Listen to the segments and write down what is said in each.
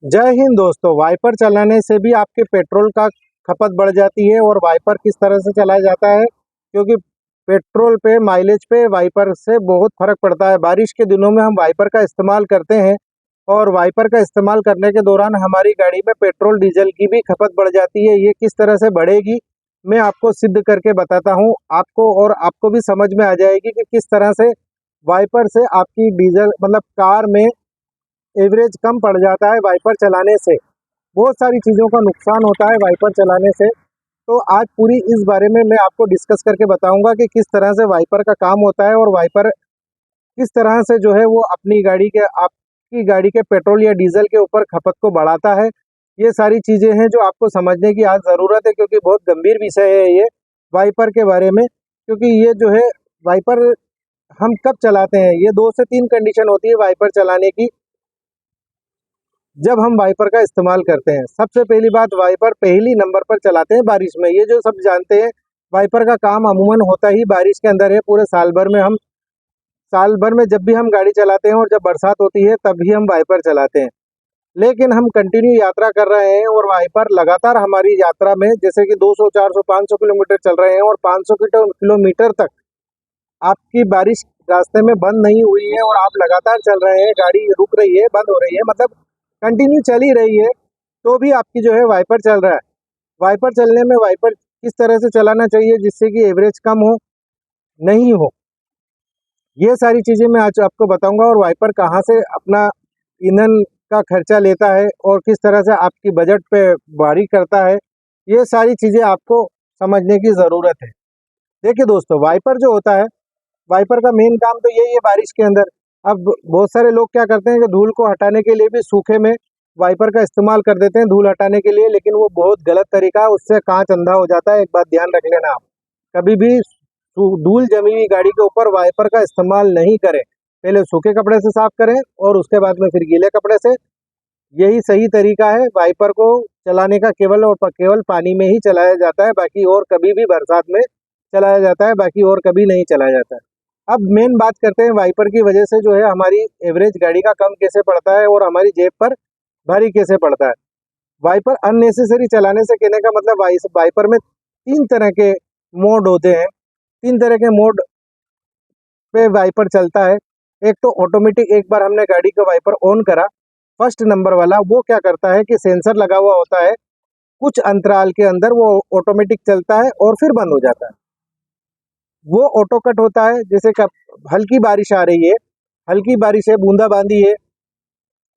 जय हिंद दोस्तों। वाइपर चलाने से भी आपके पेट्रोल का खपत बढ़ जाती है। और वाइपर किस तरह से चलाया जाता है, क्योंकि पेट्रोल पे माइलेज पे वाइपर से बहुत फ़र्क पड़ता है। बारिश के दिनों में हम वाइपर का इस्तेमाल करते हैं और वाइपर का इस्तेमाल करने के दौरान हमारी गाड़ी में पेट्रोल डीजल की भी खपत बढ़ जाती है। ये किस तरह से बढ़ेगी मैं आपको सिद्ध करके बताता हूँ आपको, और आपको भी समझ में आ जाएगी कि किस तरह से वाइपर से आपकी डीजल मतलब कार में एवरेज कम पड़ जाता है वाइपर चलाने से। बहुत सारी चीज़ों का नुकसान होता है वाइपर चलाने से। तो आज पूरी इस बारे में मैं आपको डिस्कस करके बताऊंगा कि किस तरह से वाइपर का काम होता है और वाइपर किस तरह से जो है वो अपनी गाड़ी के आपकी गाड़ी के पेट्रोल या डीजल के ऊपर खपत को बढ़ाता है। ये सारी चीज़ें हैं जो आपको समझने की आज ज़रूरत है, क्योंकि बहुत गंभीर विषय है ये वाइपर के बारे में। क्योंकि ये जो है वाइपर हम कब चलाते हैं, ये 2 से 3 कंडीशन होती है वाइपर चलाने की जब हम वाइपर का इस्तेमाल करते हैं। सबसे पहली बात, वाइपर पहली नंबर पर चलाते हैं बारिश में। ये जो सब जानते हैं, वाइपर का काम अमूमन होता ही बारिश के अंदर है। पूरे साल भर में साल भर में जब भी हम गाड़ी चलाते हैं और जब बरसात होती है तब भी हम वाइपर चलाते हैं। लेकिन हम कंटिन्यू यात्रा कर रहे हैं और वाइपर लगातार हमारी यात्रा में, जैसे कि 200 400 500 किलोमीटर चल रहे हैं और 500 किलोमीटर तक आपकी बारिश रास्ते में बंद नहीं हुई है और आप लगातार चल रहे हैं, गाड़ी रुक रही है, बंद हो रही है, मतलब कंटिन्यू चल ही रही है, तो भी आपकी जो है वाइपर चल रहा है। वाइपर चलने में वाइपर किस तरह से चलाना चाहिए जिससे कि एवरेज कम हो, नहीं हो, ये सारी चीज़ें मैं आज आपको बताऊंगा। और वाइपर कहाँ से अपना ईंधन का खर्चा लेता है और किस तरह से आपकी बजट पे भारी करता है, ये सारी चीज़ें आपको समझने की ज़रूरत है। देखिए दोस्तों, वाइपर जो होता है, वाइपर का मेन काम तो यही है बारिश के अंदर। अब बहुत सारे लोग क्या करते हैं कि धूल को हटाने के लिए भी सूखे में वाइपर का इस्तेमाल कर देते हैं धूल हटाने के लिए, लेकिन वो बहुत गलत तरीका है। उससे कांच अंधा हो जाता है। एक बात ध्यान रख लेना आप, कभी भी धूल जमी हुई गाड़ी के ऊपर वाइपर का इस्तेमाल नहीं करें। पहले सूखे कपड़े से साफ करें और उसके बाद में फिर गीले कपड़े से। यही सही तरीका है। वाइपर को चलाने का केवल और केवल पानी में ही चलाया जाता है, बाकी और कभी भी बरसात में चलाया जाता है, बाकी और कभी नहीं चलाया जाता है। अब मेन बात करते हैं वाइपर की वजह से जो है हमारी एवरेज गाड़ी का कम कैसे पड़ता है और हमारी जेब पर भारी कैसे पड़ता है। वाइपर अननेसेसरी चलाने से कहने का मतलब, वाइपर में 3 तरह के मोड होते हैं। 3 तरह के मोड पे वाइपर चलता है। एक तो ऑटोमेटिक, एक बार हमने गाड़ी का वाइपर ऑन करा, फर्स्ट नंबर वाला, वो क्या करता है कि सेंसर लगा हुआ होता है, कुछ अंतराल के अंदर वो ऑटोमेटिक चलता है और फिर बंद हो जाता है। वो ऑटो कट होता है, जैसे कब हल्की बारिश आ रही है, हल्की बारिश है, बूंदाबांदी है,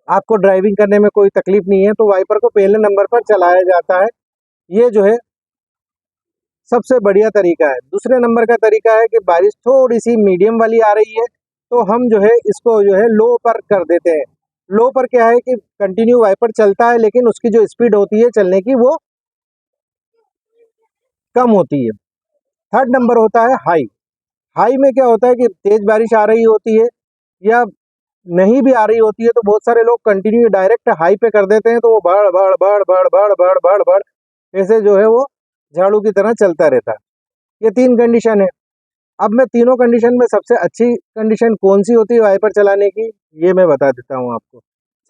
आपको ड्राइविंग करने में कोई तकलीफ नहीं है, तो वाइपर को पहले नंबर पर चलाया जाता है। ये जो है सबसे बढ़िया तरीका है। दूसरे नंबर का तरीका है कि बारिश थोड़ी सी मीडियम वाली आ रही है, तो हम जो है इसको जो है लो पर कर देते हैं। लो पर क्या है कि कंटिन्यू वाइपर चलता है, लेकिन उसकी जो स्पीड होती है चलने की वो कम होती है। थर्ड नंबर होता है हाई। हाई में क्या होता है कि तेज बारिश आ रही होती है या नहीं भी आ रही होती है, तो बहुत सारे लोग कंटिन्यू डायरेक्ट हाई पे कर देते हैं, तो वो बढ़ बढ़ बढ़ बढ़ बढ़ बढ़ बढ़ बढ़ ऐसे जो है वो झाड़ू की तरह चलता रहता है। ये 3 कंडीशन है। अब मैं तीनों कंडीशन में सबसे अच्छी कंडीशन कौन सी होती है वाइपर चलाने की, ये मैं बता देता हूँ आपको।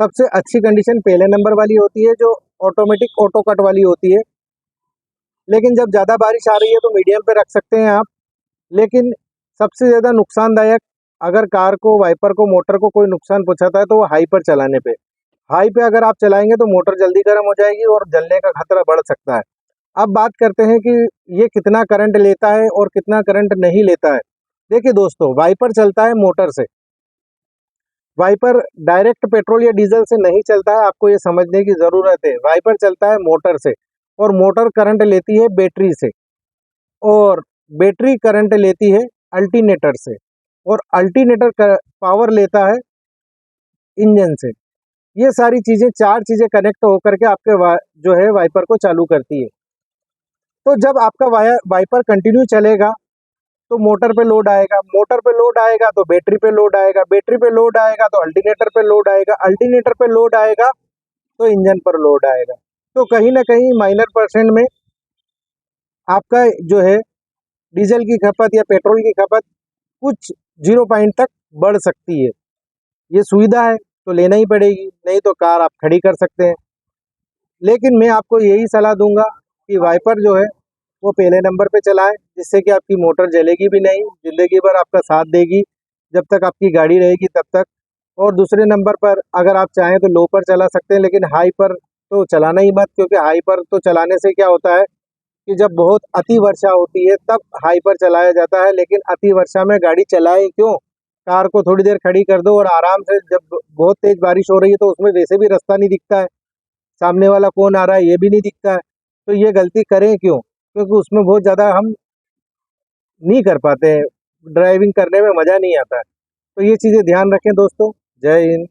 सबसे अच्छी कंडीशन पहले नंबर वाली होती है, जो ऑटोमेटिक ऑटो कट वाली होती है। लेकिन जब ज़्यादा बारिश आ रही है तो मीडियम पे रख सकते हैं आप। लेकिन सबसे ज़्यादा नुकसानदायक, अगर कार को, वाइपर को, मोटर को कोई नुकसान पहुंचाता है तो वो हाई पर चलाने पे। हाई पे अगर आप चलाएंगे तो मोटर जल्दी गर्म हो जाएगी और जलने का खतरा बढ़ सकता है। अब बात करते हैं कि ये कितना करंट लेता है और कितना करंट नहीं लेता है। देखिए दोस्तों, वाइपर चलता है मोटर से। वाइपर डायरेक्ट पेट्रोल या डीजल से नहीं चलता है, आपको ये समझने की ज़रूरत है। वाइपर चलता है मोटर से, और मोटर करंट लेती है बैटरी से, और बैटरी करंट लेती है अल्टरनेटर से, और अल्टरनेटर पावर लेता है इंजन से। ये सारी चीज़ें, 4 चीज़ें कनेक्ट होकर के आपके जो है वाइपर को चालू करती है। तो जब आपका वाइपर कंटिन्यू चलेगा तो मोटर पे लोड आएगा, मोटर पे लोड आएगा तो बैटरी पे लोड आएगा, बैटरी पे लोड आएगा तो अल्टरनेटर पे लोड आएगा, अल्टरनेटर पे लोड आएगा तो इंजन पर लोड आएगा। तो कहीं ना कहीं माइनर परसेंट में आपका जो है डीजल की खपत या पेट्रोल की खपत कुछ 0 पॉइंट तक बढ़ सकती है। ये सुविधा है तो लेना ही पड़ेगी, नहीं तो कार आप खड़ी कर सकते हैं। लेकिन मैं आपको यही सलाह दूंगा कि वाइपर जो है वो पहले नंबर पे चलाएं, जिससे कि आपकी मोटर जलेगी भी नहीं, ज़िंदगी भर आपका साथ देगी जब तक आपकी गाड़ी रहेगी तब तक। और दूसरे नंबर पर अगर आप चाहें तो लो पर चला सकते हैं, लेकिन हाई पर तो चलाना ही मत, क्योंकि हाई पर तो चलाने से क्या होता है कि जब बहुत अति वर्षा होती है तब हाई पर चलाया जाता है। लेकिन अति वर्षा में गाड़ी चलाए क्यों? कार को थोड़ी देर खड़ी कर दो और आराम से, जब बहुत तेज बारिश हो रही है तो उसमें वैसे भी रास्ता नहीं दिखता है, सामने वाला कौन आ रहा है ये भी नहीं दिखता है, तो ये गलती करें क्यों? क्योंकि उसमें बहुत ज़्यादा हम नहीं कर पाते हैं, ड्राइविंग करने में मज़ा नहीं आता है। तो ये चीज़ें ध्यान रखें दोस्तों। जय हिंद।